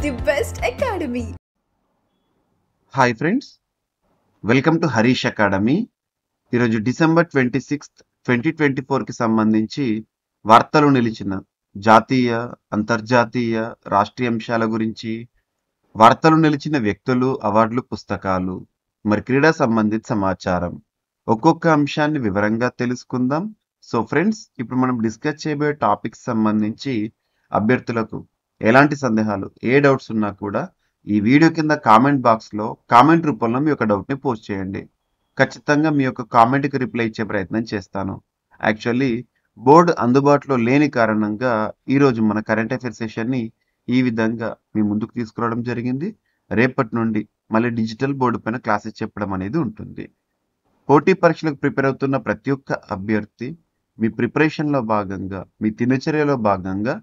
the best academy. Hi friends, welcome to Harish academy. ఈరోజు December 26, 2024కి సంబంధించి వార్తలు నిలిచిన జాతీయ, అంతర్జాతీయ, రాష్ట్రీయ అంశాల గురించి, వార్తలు నిలిచిన వ్యక్తులు, అవార్డులు, పుస్తకాలు, మరి క్రీడా సంబంధిత సమాచారం, ఒక్కొక్క అంశాన్ని వివరంగా తెలుసుకుందాం. సో ఫ్రెండ్స్, ఇప్పుడు మనం డిస్కస్ చేయబోయే టాపిక్స్ సంబంధించి అభ్యర్థులకు ఎలాంటి సందేహాలు, ఏ డౌట్స్ ఉన్నా కూడా ఈ వీడియో కింద కామెంట్ బాక్స్లో కామెంట్ రూపంలో మీ యొక్క డౌట్ని పోస్ట్ చేయండి. ఖచ్చితంగా మీ యొక్క కామెంట్కి రిప్లై ఇచ్చే ప్రయత్నం చేస్తాను. యాక్చువల్లీ బోర్డు అందుబాటులో లేని కారణంగా ఈరోజు మన కరెంట్ అఫైర్స్ సెషన్ని ఈ విధంగా మీ ముందుకు తీసుకురావడం జరిగింది. రేపటి నుండి మళ్ళీ డిజిటల్ బోర్డు పైన క్లాసెస్ చెప్పడం అనేది ఉంటుంది. పోటీ పరీక్షలకు ప్రిపేర్ అవుతున్న ప్రతి ఒక్క అభ్యర్థి మీ ప్రిపరేషన్లో భాగంగా, మీ దినచర్యలో భాగంగా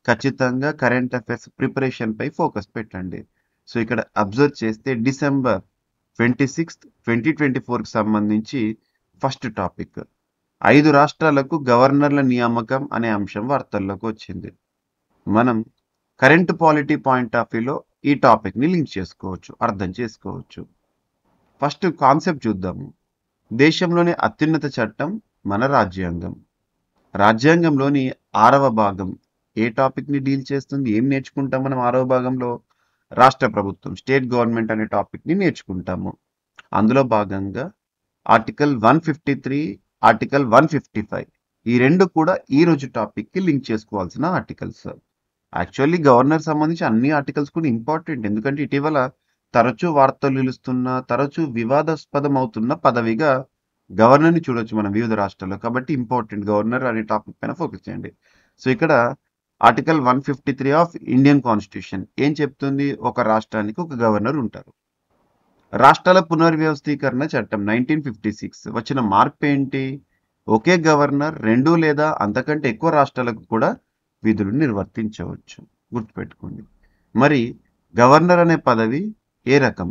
ఖచ్చితంగా కరెంట్ అఫైర్స్ ప్రిపరేషన్పై ఫోకస్ పెట్టండి. సో ఇక్కడ అబ్జర్వ్ చేస్తే డిసెంబర్ 26, 2024కి సంబంధించి ఫస్ట్ టాపిక్ 5 రాష్ట్రాలకు గవర్నర్ల నియామకం అనే అంశం వార్తల్లోకి వచ్చింది. మనం కరెంట్ పాలిటీ పాయింట్ ఆఫ్ వ్యూలో ఈ టాపిక్ని లింక్ చేసుకోవచ్చు, అర్థం చేసుకోవచ్చు. ఫస్ట్ కాన్సెప్ట్ చూద్దాము. దేశంలోని అత్యున్నత చట్టం మన రాజ్యాంగం. రాజ్యాంగంలోని 6వ భాగం ఏ టాపిక్ని డీల్ చేస్తుంది, ఏం నేర్చుకుంటాం మనం 6వ భాగంలో? రాష్ట్ర ప్రభుత్వం, స్టేట్ గవర్నమెంట్ అనే టాపిక్ని నేర్చుకుంటాము. అందులో భాగంగా ఆర్టికల్ 153, ఆర్టికల్ 155 ఈ రెండు కూడా ఈ రోజు టాపిక్కి లింక్ చేసుకోవాల్సిన ఆర్టికల్స్. యాక్చువల్లీ గవర్నర్ సంబంధించి అన్ని ఆర్టికల్స్ కూడా ఇంపార్టెంట్, ఎందుకంటే ఇటీవల తరచూ వార్తలు నిలుస్తున్న, తరచూ వివాదాస్పదం అవుతున్న పదవిగా గవర్నర్ని చూడొచ్చు మనం వివిధ రాష్ట్రాల్లో. కాబట్టి ఇంపార్టెంట్ గవర్నర్ అనే టాపిక్ పైన ఫోకస్ చేయండి. సో ఇక్కడ ఆర్టికల్ 153 ఆఫ్ ఇండియన్ కాన్స్టిట్యూషన్ ఏం చెప్తుంది? ఒక రాష్ట్రానికి ఒక గవర్నర్ ఉంటారు. రాష్ట్రాల పునర్వ్యవస్థీకరణ చట్టం 1956 వచ్చిన మార్పు ఏంటి? ఒకే గవర్నర్ 2 లేదా అంతకంటే ఎక్కువ రాష్ట్రాలకు కూడా విధులు నిర్వర్తించవచ్చు. గుర్తుపెట్టుకోండి. మరి గవర్నర్ అనే పదవి ఏ రకం?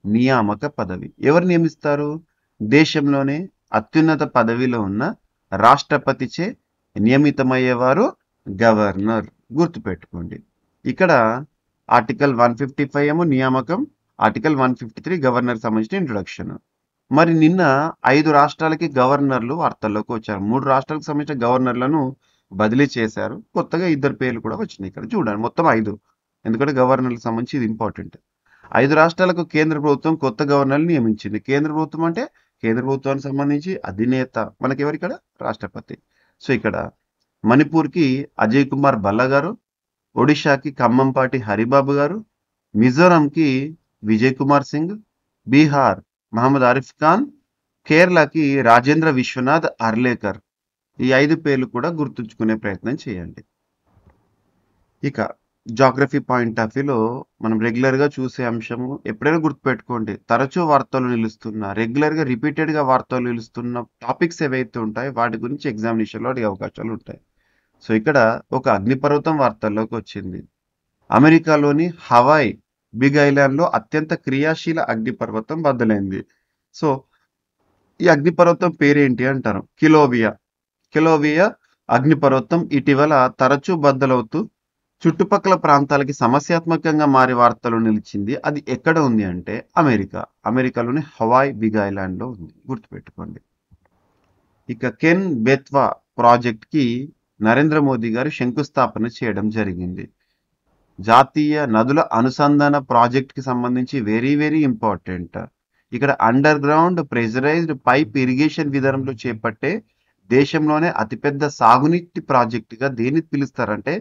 నియామక పదవి. ఎవరు నియమిస్తారు? దేశంలోనే అత్యున్నత పదవిలో ఉన్న రాష్ట్రపతిచే నియమితమయ్యేవారు గవర్నర్. గుర్తుపెట్టుకోండి. ఇక్కడ ఆర్టికల్ 155 ఏమో నియామకం, ఆర్టికల్ 153 గవర్నర్ సంబంధించిన ఇంట్రొడక్షన్. మరి నిన్న 5 రాష్ట్రాలకి గవర్నర్లు వార్తల్లోకి వచ్చారు. 3 రాష్ట్రాలకు సంబంధించిన గవర్నర్లను బదిలీ చేశారు. కొత్తగా 2 పేర్లు కూడా వచ్చినాయి. ఇక్కడ చూడండి, మొత్తం 5, ఎందుకంటే గవర్నర్లకు సంబంధించి ఇది ఇంపార్టెంట్. 5 రాష్ట్రాలకు కేంద్ర ప్రభుత్వం కొత్త గవర్నర్లు నియమించింది. కేంద్ర ప్రభుత్వం అంటే కేంద్ర ప్రభుత్వానికి సంబంధించి అధినేత మనకి ఎవరు? ఇక్కడ రాష్ట్రపతి. సో ఇక్కడ మణిపూర్కి అజయ్ కుమార్ భల్లా గారు, ఒడిశాకి ఖమ్మంపాటి హరిబాబు గారు, మిజోరంకి విజయ్ కుమార్ సింగ్, బీహార్ మహమ్మద్ ఆరిఫ్ ఖాన్, కేరళకి రాజేంద్ర విశ్వనాథ్ అర్లేకర్. ఈ 5 పేర్లు కూడా గుర్తుంచుకునే ప్రయత్నం చేయండి. ఇక జాగ్రఫీ పాయింట్ ఆఫ్ వ్యూలో మనం రెగ్యులర్గా చూసే అంశము, ఎప్పుడైనా గుర్తుపెట్టుకోండి, తరచూ వార్తలు నిలుస్తున్న, రెగ్యులర్గా రిపీటెడ్గా వార్తలు నిలుస్తున్న టాపిక్స్ ఏవైతే ఉంటాయో వాటి గురించి ఎగ్జామినేషన్లో అడిగే అవకాశాలు ఉంటాయి. సో ఇక్కడ ఒక అగ్నిపర్వతం వార్తల్లోకి వచ్చింది. అమెరికాలోని హవాయ్ బిగ్ ఐలాండ్లో అత్యంత క్రియాశీల అగ్నిపర్వతం బద్దలైంది. సో ఈ అగ్నిపర్వతం పేరేంటి అంటారు? కిలోవియా అగ్నిపర్వతం ఇటీవల తరచూ బద్దలవుతూ చుట్టుపక్కల ప్రాంతాలకి సమస్యాత్మకంగా మారి వార్తలు నిలిచింది. అది ఎక్కడ ఉంది అంటే అమెరికాలోని హవాయ్ బిగ్ ఐలాండ్లో ఉంది. గుర్తుపెట్టుకోండి. ఇక కెన్ బెత్వా ప్రాజెక్ట్కి నరేంద్ర మోదీ గారు శంకుస్థాపన చేయడం జరిగింది. జాతీయ నదుల అనుసంధాన ప్రాజెక్ట్కి సంబంధించి వెరీ వెరీ ఇంపార్టెంట్. ఇక్కడ underground pressurized pipe irrigation విధానంలో చేపట్టే దేశంలోనే అతిపెద్ద సాగునీటి ప్రాజెక్టుగా దేన్ని పిలుస్తారంటే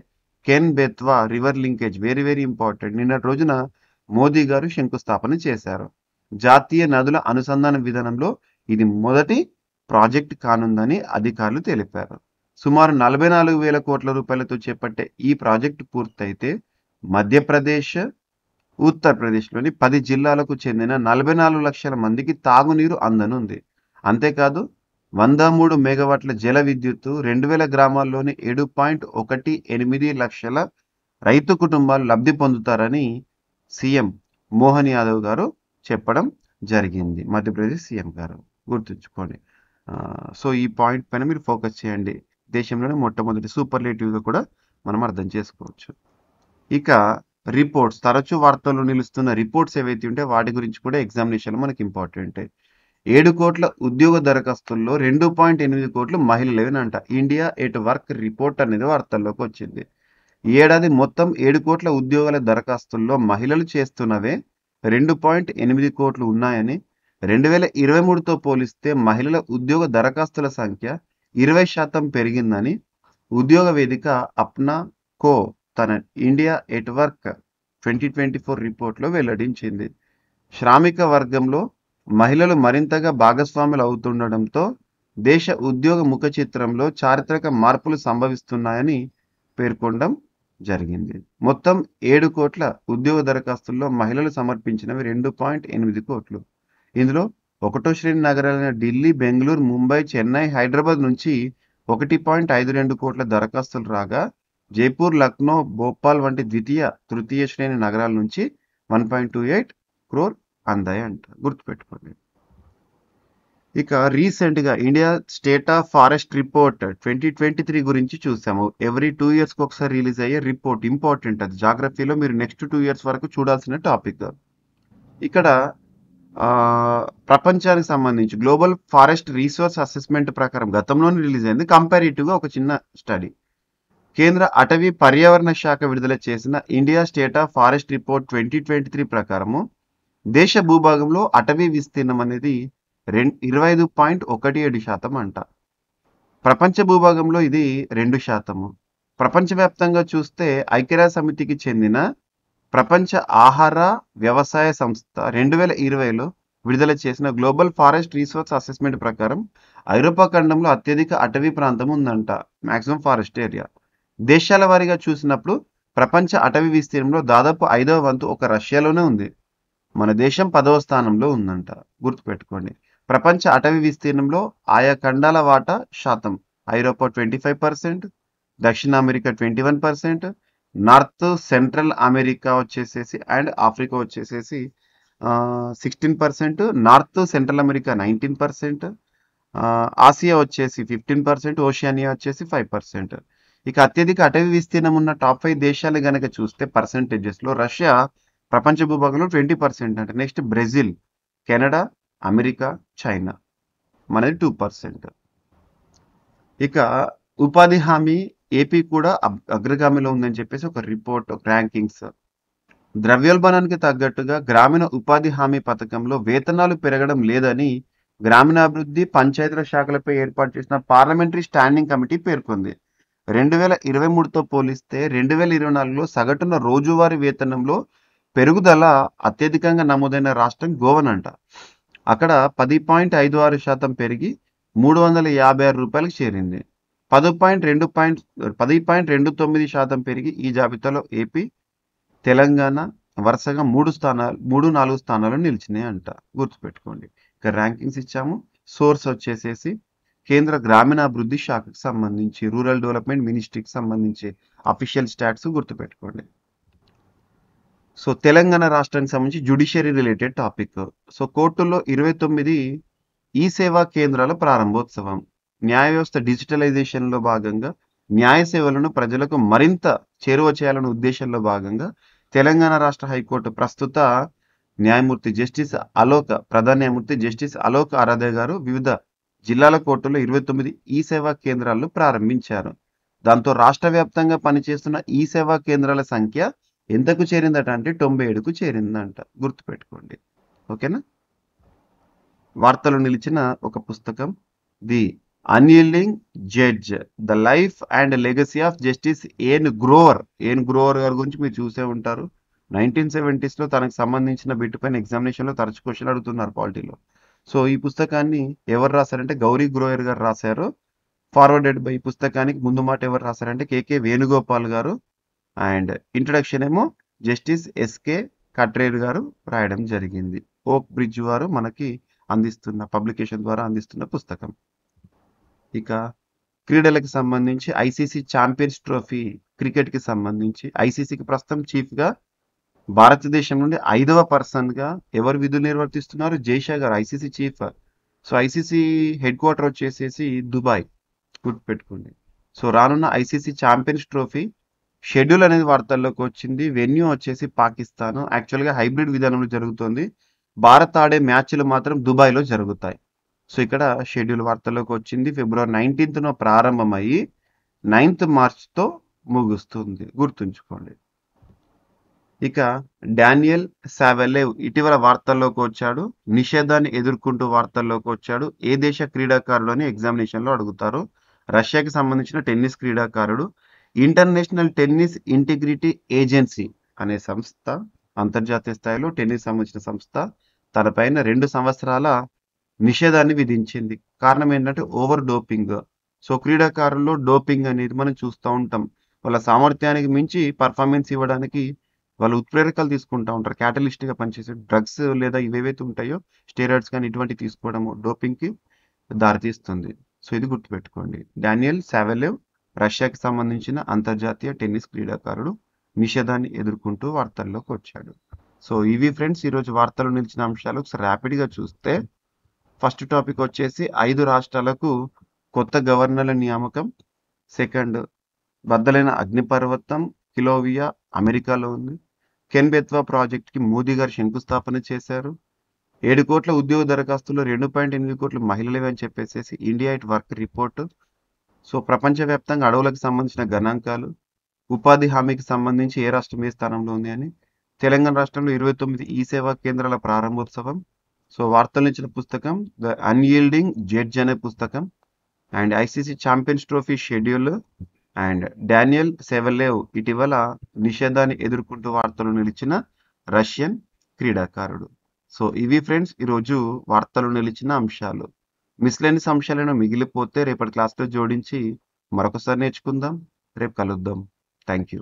Ken Betwa river linkage. Very very important. నిన్నటి రోజున మోదీ గారు శంకుస్థాపన చేశారు. జాతీయ నదుల అనుసంధాన విధానంలో ఇది మొదటి ప్రాజెక్ట్ కానుందని అధికారులు తెలిపారు. సుమారు 44,000 కోట్ల రూపాయలతో చేపట్టే ఈ ప్రాజెక్టు పూర్తయితే మధ్యప్రదేశ్, ఉత్తరప్రదేశ్లోని 10 జిల్లాలకు చెందిన 44 లక్షల మందికి తాగునీరు అందనుంది. అంతేకాదు 103 మెగావాట్ల జల విద్యుత్తు 2,000 గ్రామాల్లోని 7.18 లక్షల రైతు కుటుంబాలు లబ్ధి పొందుతారని సీఎం మోహన్ యాదవ్ గారు చెప్పడం జరిగింది. మధ్యప్రదేశ్ సీఎం గారు. గుర్తుంచుకోండి. సో ఈ పాయింట్ పైన మీరు ఫోకస్ చేయండి. దేశంలోనే మొట్టమొదటి సూపర్లేటివ్గా కూడా మనం అర్థం చేసుకోవచ్చు. ఇక రిపోర్ట్స్, తరచూ వార్తల్లో నిలుస్తున్న రిపోర్ట్స్ ఏవైతే ఉంటే వాటి గురించి కూడా ఎగ్జామినేషన్ మనకి ఇంపార్టెంట్. 7 కోట్ల ఉద్యోగ దరఖాస్తుల్లో 2.8 కోట్లు మహిళలేనంట. ఇండియా ఎట్ వర్క్ రిపోర్ట్ అనేది వార్తల్లోకి వచ్చింది. ఈ ఏడాది మొత్తం 7 కోట్ల ఉద్యోగాల దరఖాస్తుల్లో మహిళలు చేస్తున్నవే 2.8 కోట్లు ఉన్నాయని, 2023తో పోలిస్తే మహిళల ఉద్యోగ దరఖాస్తుల సంఖ్య 20% పెరిగిందని ఉద్యోగ వేదిక అప్నా కో తన ఇండియా ఎట్ వర్క్ 2024 రిపోర్ట్లో వెల్లడించింది. శ్రామిక వర్గంలో మహిళలు మరింతగా భాగస్వాములు అవుతుండడంతో దేశ ఉద్యోగ ముఖ చిత్రంలో చారిత్రక మార్పులు సంభవిస్తున్నాయని పేర్కొనడం జరిగింది. మొత్తం 7 కోట్ల ఉద్యోగ దరఖాస్తుల్లో మహిళలు సమర్పించినవి 2.8 కోట్లు. ఇందులో 1వ శ్రేణి నగరాలైన ఢిల్లీ, బెంగళూరు, ముంబై, చెన్నై, హైదరాబాద్ నుంచి 1.52 కోట్ల దరఖాస్తులు రాగా, జైపూర్, లక్నో, భోపాల్ వంటి ద్వితీయ, తృతీయ శ్రేణి నగరాల నుంచి 1.28 క్రోర్ అందాయి అంట. గుర్తుపెట్టుకోండి. ఇక రీసెంట్గా India state of forest report 2023 గురించి చూసాము. ఎవ్రీ 2 ఇయర్స్కి ఒకసారి రిలీజ్ అయ్యే రిపోర్ట్, ఇంపార్టెంట్. అది జాగ్రఫీలో మీరు నెక్స్ట్ 2 ఇయర్స్ వరకు చూడాల్సిన టాపిక్. ఇక్కడ ప్రపంచానికి సంబంధించి గ్లోబల్ ఫారెస్ట్ రీసోర్స్ అసెస్మెంట్ ప్రకారం గతంలోనే రిలీజ్ అయింది. కంపారిటివ్గా ఒక చిన్న స్టడీ. కేంద్ర అటవీ పర్యావరణ శాఖ విడుదల చేసిన India state of forest report 2023 ప్రకారము దేశ భూభాగంలో అటవీ విస్తీర్ణం అనేది 25.17% అంట. ప్రపంచ భూభాగంలో ఇది 2%. ప్రపంచవ్యాప్తంగా చూస్తే ఐక్యరాజ్య సమితికి చెందిన ప్రపంచ ఆహార వ్యవసాయ సంస్థ 2020లో విడుదల చేసిన గ్లోబల్ ఫారెస్ట్ రీసోర్స్ అసెస్మెంట్ ప్రకారం ఐరోపా ఖండంలో అత్యధిక అటవీ ప్రాంతం ఉందంట, మ్యాక్సిమం ఫారెస్ట్ ఏరియా. దేశాల వారీగా చూసినప్పుడు ప్రపంచ అటవీ విస్తీర్ణంలో దాదాపు 5వ వంతు ఒక రష్యాలోనే ఉంది. మన దేశం 10వ స్థానంలో ఉందంట. గుర్తుపెట్టుకోండి. ప్రపంచ అటవీ విస్తీర్ణంలో ఆయా ఖండాల వాటా శాతం: ఐరోపా 25%, దక్షిణ అమెరికా 21%, నార్త్ సెంట్రల్ అమెరికా వచ్చేసేసి అండ్ ఆఫ్రికా వచ్చేసేసి 16%, నార్త్ సెంట్రల్ అమెరికా 19%, ఆసియా వచ్చేసి 15%, ఓషియానియా వచ్చేసి 5%. ఇక అత్యధిక అటవీ విస్తీర్ణం ఉన్న టాప్ 5 దేశాలు కనుక చూస్తే పర్సెంటేజెస్లో రష్యా ప్రపంచ భూభాగంలో 20% అంటే. Next Brazil, Canada, America, China, మనది 2%. ఇక ఉపాధి హామీ ఏపీ కూడా అగ్రగామిలో ఉందని చెప్పేసి ఒక రిపోర్ట్, ఒక ర్యాంకింగ్స్. ద్రవ్యోల్బణానికి తగ్గట్టుగా గ్రామీణ ఉపాధి హామీ పథకంలో వేతనాలు పెరగడం లేదని గ్రామీణాభివృద్ధి, పంచాయతీరాజ్ శాఖలపై ఏర్పాటు చేసిన పార్లమెంటరీ స్టాండింగ్ కమిటీ పేర్కొంది. 2023తో పోలిస్తే 2024లో సగటున రోజువారీ వేతనంలో పెరుగుదల అత్యధికంగా నమోదైన రాష్ట్రం గోవనంట. అక్కడ 10.56% పెరిగి 356 రూపాయలకు చేరింది. 10.29% పెరిగి ఈ జాబితాలో ఏపీ, తెలంగాణ వరుసగా 3-4 స్థానాలు నిలిచినాయి అంట. గుర్తుపెట్టుకోండి. ఇక ర్యాంకింగ్స్ ఇచ్చాము. సోర్స్ వచ్చేసేసి కేంద్ర గ్రామీణాభివృద్ధి శాఖకు సంబంధించి, రూరల్ డెవలప్మెంట్ మినిస్ట్రీకి సంబంధించి అఫీషియల్ స్టాట్స్ గుర్తుపెట్టుకోండి. సో తెలంగాణ రాష్ట్రానికి సంబంధించి జ్యుడిషియరీ రిలేటెడ్ టాపిక్. సో కోర్టుల్లో 29 ఈ సేవా కేంద్రాల ప్రారంభోత్సవం. న్యాయ వ్యవస్థ డిజిటలైజేషన్లో భాగంగా న్యాయ సేవలను ప్రజలకు మరింత చేరువ చేయాలనే ఉద్దేశంలో భాగంగా తెలంగాణ రాష్ట్ర హైకోర్టు ప్రస్తుత న్యాయమూర్తి జస్టిస్ అలోక్, ప్రధాన న్యాయమూర్తి జస్టిస్ అలోక్ ఆరాధే గారు వివిధ జిల్లాల కోర్టులో 29 ఈ సేవా కేంద్రాలను ప్రారంభించారు. దాంతో రాష్ట్ర వ్యాప్తంగా పనిచేస్తున్న ఈ సేవా కేంద్రాల సంఖ్య ఎంతకు చేరిందట అంటే 97కు చేరిందంట. గుర్తుపెట్టుకోండి. ఓకేనా. వార్తలు నిలిచిన ఒక పుస్తకం, the unyielding judge, the life and legacy of justice N Grover. N Grover గారి గురించి మీరు చూసే ఉంటారు. 1970sలో తనకు సంబంధించిన బిట్ పైన ఎగ్జామినేషన్లో తరచు క్వశ్చన్ అడుగుతున్నారు పాలిటీలో. సో ఈ పుస్తకాన్ని ఎవరు రాశారంటే గౌరీ గ్రోయర్ గారు రాశారు. Forwarded by. ఈ పుస్తకానికి ముందు మాట ఎవరు రాశారంటే కేకే వేణుగోపాల్ గారు. అండ్ ఇంట్రడక్షన్ ఏమో జస్టిస్ ఎస్కే కట్రేర్ గారు రాయడం జరిగింది. ఓక్ బ్రిడ్జ్ వారు మనకి అందిస్తున్న పబ్లికేషన్ ద్వారా అందిస్తున్న పుస్తకం. ఇక క్రీడలకు సంబంధించి ఐసీసీ ఛాంపియన్స్ ట్రోఫీ క్రికెట్కి సంబంధించి ఐసీసీకి ప్రస్తుతం చీఫ్గా భారతదేశం నుండి 5వ పర్సన్గా ఎవరు విధులు నిర్వర్తిస్తున్నారు? జైషా గారు, ICC chief. So ICC head quarter వచ్చేసేసి దుబాయ్. గుర్తుపెట్టుకోండి. సో రానున్న ఐసీసీ ఛాంపియన్స్ ట్రోఫీ షెడ్యూల్ అనేది వార్తల్లోకి వచ్చింది. వెన్యూ వచ్చేసి పాకిస్తాన్. యాక్చువల్‌గా హైబ్రిడ్ విధానంలో జరుగుతోంది. భారత్ ఆడే మ్యాచ్‌లు మాత్రం దుబాయ్‌లో జరుగుతాయి. సో, ఇక్కడ షెడ్యూల్ వార్తల్లోకి వచ్చింది. ఫిబ్రవరి 19న ప్రారంభమయ్యి 9థ్ మార్చ్‌తో ముగుస్తుంది. గుర్తుంచుకోండి. ఇక డానియల్ సావెలేవ్ ఇటీవల వార్తల్లోకి వచ్చాడు. నిషేధాన్ని ఎదుర్కొంటూ వార్తల్లోకి వచ్చాడు. ఏ దేశ క్రీడాకారుడు అని ఎగ్జామినేషన్‌లో అడుగుతారు. రష్యాకి సంబంధించిన టెన్నిస్ క్రీడాకారుడు. ఇంటర్నేషనల్ టెన్నిస్ ఇంటిగ్రిటీ ఏజెన్సీ అనే సంస్థ, అంతర్జాతీయ స్థాయిలో టెన్నిస్ సంబంధించిన సంస్థ తన పైన 2 సంవత్సరాల నిషేధాన్ని విధించింది. కారణం ఏంటంటే ఓవర్ డోపింగ్. సో, క్రీడాకారుల్లో డోపింగ్ అనేది మనం చూస్తూ ఉంటాం. వాళ్ళ సామర్థ్యానికి మించి పర్ఫార్మెన్స్ ఇవ్వడానికి వాళ్ళు ఉత్ప్రేరకాలు తీసుకుంటా ఉంటారు. క్యాటలిస్ట్‌గా పనిచేసే డ్రగ్స్ లేదా ఇవేవైతే ఉంటాయో స్టెరాయిడ్స్ కానీ ఇటువంటివి తీసుకోవడము డోపింగ్‌కి దారితీస్తుంది. సో, ఇది గుర్తుపెట్టుకోండి. డానియల్ సావెలేవ్ రష్యాకి సంబంధించిన అంతర్జాతీయ టెన్నిస్ క్రీడాకారుడు. నిషేధాన్ని ఎదుర్కొంటూ వార్తల్లోకి వచ్చాడు. సో, ఇవి ఫ్రెండ్స్ ఈరోజు వార్తల్లో నిలిచిన అంశాలు. ఒకసారి ర్యాపిడ్‌గా చూస్తే ఫస్ట్ టాపిక్ వచ్చేసి 5 రాష్ట్రాలకు కొత్త గవర్నర్ల నియామకం. సెకండ్, బద్దలైన అగ్నిపర్వతం కిలోవియా అమెరికాలో ఉంది. కెన్ బెత్వా ప్రాజెక్ట్‌కి మోదీ గారు శంకుస్థాపన చేశారు. 7 కోట్ల ఉద్యోగ దరఖాస్తుల్లో 2.8 కోట్ల మహిళలవే అని చెప్పేసేసి India at work report. So, ప్రపంచవ్యాప్తంగా అడవులకు సంబంధించిన గణాంకాలు, ఉపాధి హామీకి సంబంధించి ఏ రాష్ట్రం ఏ స్థానంలో ఉంది అని, తెలంగాణ రాష్ట్రంలో 29 ఈ సేవా కేంద్రాల ప్రారంభోత్సవం. సో, వార్తలు ఇచ్చిన పుస్తకం ద అన్యీల్డింగ్ జడ్జ్ అనే పుస్తకం and ICC champions trophy schedule and Daniel Savelev ఇటీవల నిషేధాన్ని ఎదుర్కొంటూ వార్తలు నిలిచిన రష్యన్ క్రీడాకారుడు. సో, ఇవి ఫ్రెండ్స్ ఈరోజు వార్తలు నిలిచిన అంశాలు. మిస్‌లేనియస్ అంశాలను మిగిలిపోతే రేపటి క్లాస్‌లో జోడించి మరొకసారి నేర్చుకుందాం. రేపు కలుద్దాం. Thank you.